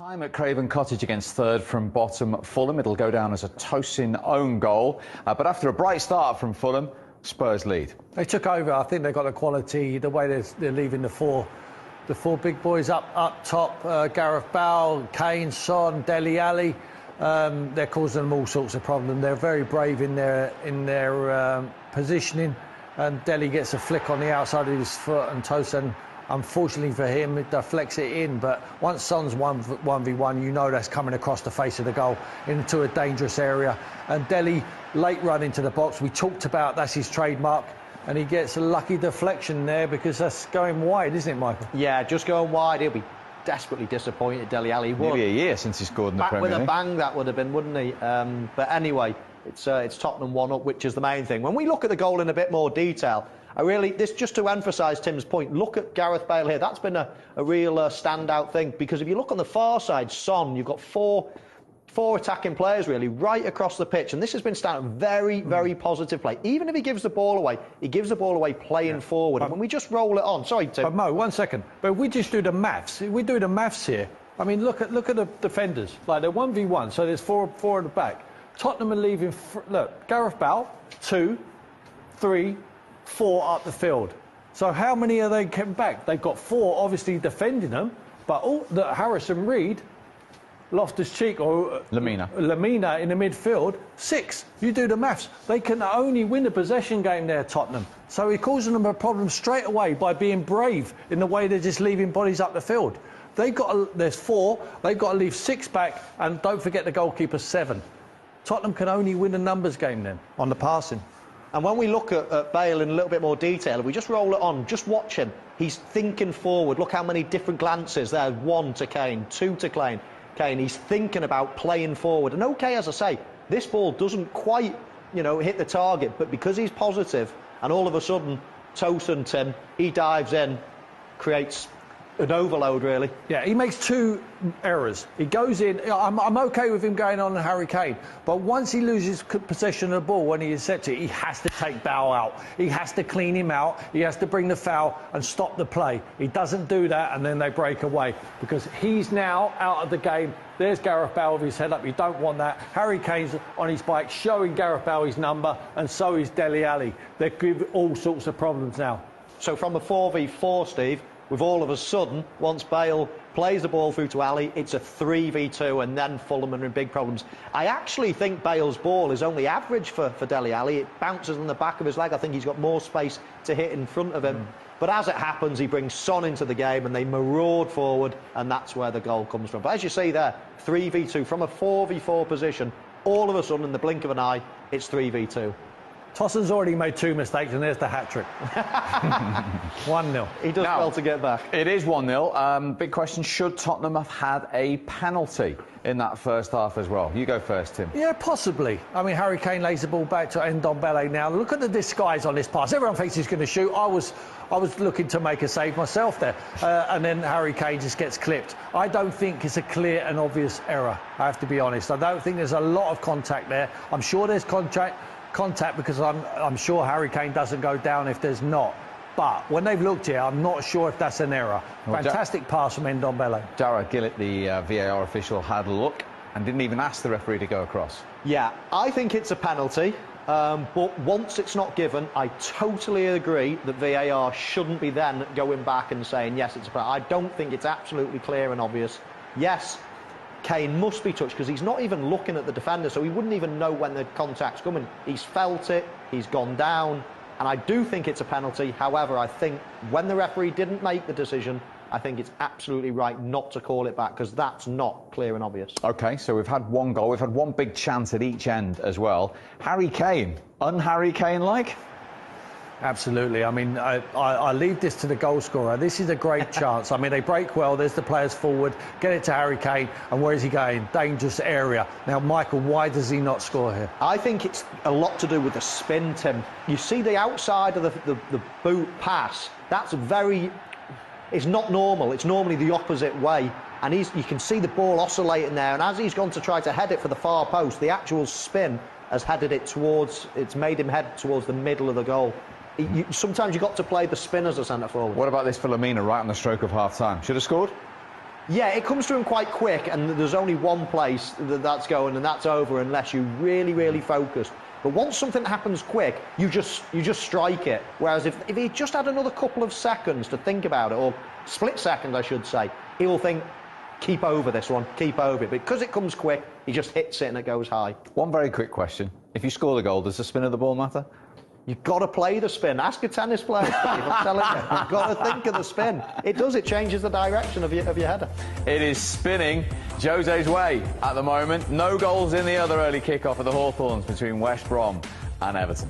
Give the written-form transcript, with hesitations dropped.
Time at Craven Cottage against third from bottom Fulham. It'll go down as a Tosin own goal. But after a bright start from Fulham, Spurs lead. They took over. I think they've got the quality, the way they're leaving the four big boys up top. Gareth Bale, Kane, Son, Dele Alli. They're causing them all sorts of problems. They're very brave in their positioning. And Dele gets a flick on the outside of his foot, and Tosin, unfortunately for him, it deflects it in. But once Son's 1v1, you know that's coming across the face of the goal into a dangerous area. And Dele, late run into the box, we talked about that's his trademark. And he gets a lucky deflection there because that's going wide, isn't it, Michael? Yeah, just going wide. He'll be desperately disappointed, Dele Alli. Nearly a year since he scored in the Premier League. With a bang, that would have been, wouldn't he? But anyway, it's Tottenham 1-up, which is the main thing. When we look at the goal in a bit more detail, this just to emphasise Tim's point, look at Gareth Bale here. That's been a real standout thing, because if you look on the far side, Son, you've got four attacking players really right across the pitch, and this has been standing very, very positive play. Even if he gives the ball away, he gives the ball away playing forward. And when we just roll it on, sorry, Tim. But Mo, 1 second. But we just do the maths. We do the maths here. I mean, look at the defenders. Like they're 1v1, so there's four at the back. Tottenham are leaving. Look, Gareth Bale, 2, 3, 4 up the field. So how many are they kept back? They've got 4, obviously defending them, but Harrison Reed, Loftus-Cheek or Lamina in the midfield, 6. You do the maths. They can only win a possession game there, Tottenham. So he's causing them a problem straight away by being brave in the way they're just leaving bodies up the field. There's 4. They've got to leave 6 back, and don't forget the goalkeeper, 7. Tottenham can only win a numbers game then on the passing. And when we look at Bale in a little bit more detail, if we just roll it on, just watch him. He's thinking forward. Look how many different glances there. 1 to Kane, 2 to Kane. He's thinking about playing forward. And OK, as I say, this ball doesn't quite, hit the target, but because he's positive, and all of a sudden, Tosin, Tim, he dives in, creates an overload, really. Yeah, he makes 2 errors. He goes in. I'm OK with him going on Harry Kane, but once he loses possession of the ball, when he accepts it, he has to take Bale out. He has to clean him out. He has to bring the foul and stop the play. He doesn't do that, and then they break away because he's now out of the game. There's Gareth Bale with his head up. You don't want that. Harry Kane's on his bike, showing Gareth Bale his number, and so is Dele Alli. They give all sorts of problems now. So from a 4v4, Steve, with all of a sudden, once Bale plays the ball through to Ali, it's a 3v2, and then Fulham are in big problems. I actually think Bale's ball is only average for Dele Alli. It bounces on the back of his leg. I think he's got more space to hit in front of him. But as it happens, he brings Son into the game, and they maraud forward, and that's where the goal comes from. But as you see there, 3v2 from a 4v4 position, all of a sudden, in the blink of an eye, it's 3v2. Tosin's already made 2 mistakes, and there's the hat-trick. 1-0. He does well to get back. It is 1-0. Big question, should Tottenham have had a penalty in that first half as well? You go first, Tim. Yeah, possibly. I mean, Harry Kane lays the ball back to Ndombele now. Look at the disguise on this pass. Everyone thinks he's going to shoot. I was looking to make a save myself there. And then Harry Kane just gets clipped. I don't think it's a clear and obvious error, I have to be honest. I don't think there's a lot of contact there. I'm sure there's contact because I'm sure Harry Kane doesn't go down if there's not. But when they've looked here, I'm not sure if that's an error. Well, fantastic pass from Ndombele. Jarrod Gillett, the VAR official, had a look and didn't even ask the referee to go across. Yeah, I think it's a penalty. But once it's not given, I totally agree that VAR shouldn't be then going back and saying, yes, it's a penalty. I don't think it's absolutely clear and obvious. Yes, Kane must be touched because he's not even looking at the defender, so he wouldn't even know when the contact's coming. He's felt it, he's gone down, and I do think it's a penalty. However, I think when the referee didn't make the decision, I think it's absolutely right not to call it back, because that's not clear and obvious. OK, so we've had 1 goal, we've had 1 big chance at each end as well. Harry Kane, un-Harry Kane-like? Absolutely. I mean, I leave this to the goal scorer. This is a great chance. I mean, they break well. There's the players forward. Get it to Harry Kane. And where is he going? Dangerous area. Now, Michael, why does he not score here? I think it's a lot to do with the spin, Tim. You see the outside of the boot pass. That's it's not normal. It's normally the opposite way. And you can see the ball oscillating there. And as he's gone to try to head it for the far post, the actual spin has headed it it's made him head towards the middle of the goal. Sometimes you've got to play the spin as a centre forward. What about this for Lamina right on the stroke of half-time? Should have scored? Yeah, it comes to him quite quick, and there's only one place that's going, and that's over unless you really, really focus. But once something happens quick, you just strike it. Whereas if he just had another couple of seconds to think about it, or split second, I should say, he will think, keep over this one, keep over it. But because it comes quick, he just hits it and it goes high. One very quick question. If you score the goal, does the spin of the ball matter? You've got to play the spin. Ask a tennis player, Steve, I'm telling you. You've got to think of the spin. It does, it changes the direction of your header. It is spinning Jose's way at the moment. No goals in the other early kick-off of the Hawthorns between West Brom and Everton.